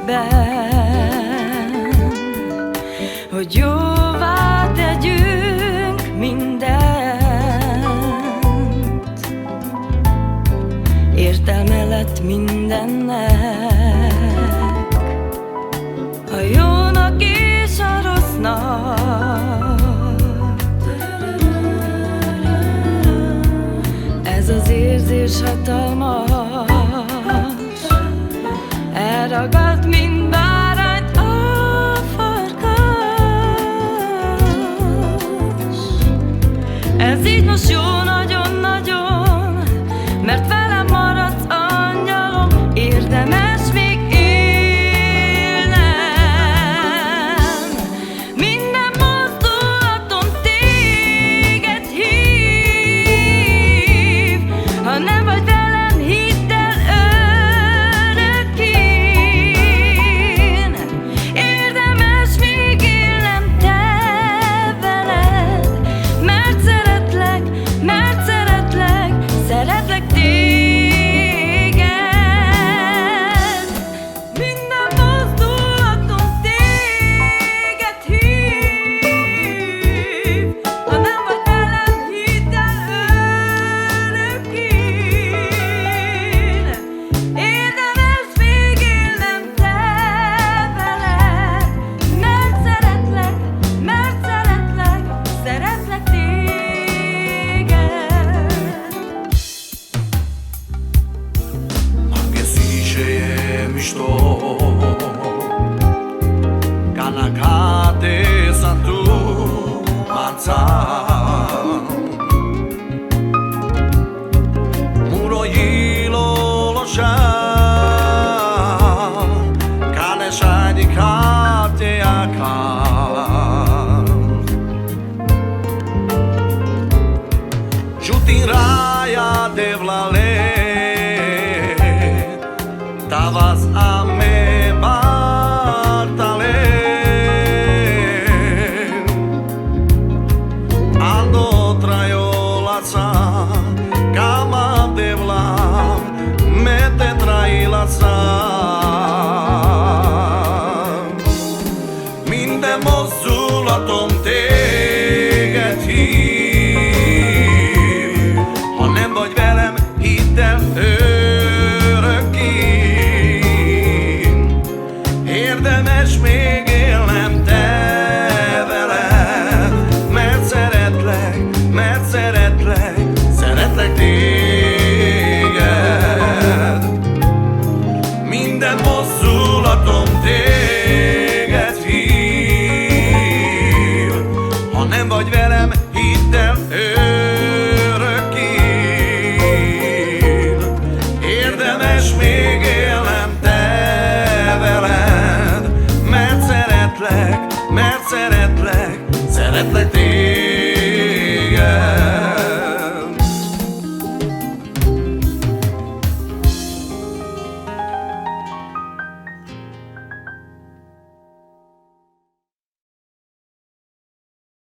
szívben, hogy jóvá tegyünk mindent. Értelme lett mindennek, a jónak és a rossznak. Ez az érzés hatalmas, elragad, mint bárányt a farkas. Ez így most jó nagyon-nagyon, mert velem maradsz, angyalom. Érdemes még élnem. Minden mozdulatom téged hív. Ha nem vagy velem, hidd el örökké. Érdemes még élnem te veled, mert szeretlek, szeretlek téged. Minden mozdulatom téged hív. Ha nem vagy velem, hidd el örökké. Érdemes még élnem te veled, mert szeretlek, szeretlek téged. Anche si mi sto Canacate santu manzan Muro yilo lo sha Cane shadi kate akan Jutin raya devlale Tavas a me bartale Ando traiolaca Kama devla Mete trailaca Minden mozdulatom téged hív. Ha nem vagy velem, hidd el örökké. Érdemes még élnem te veled, mert szeretlek, szeretlek téged. Minden mozdulatom téged hív. Ha nem vagy velem, hidd el örökké. Érdemes még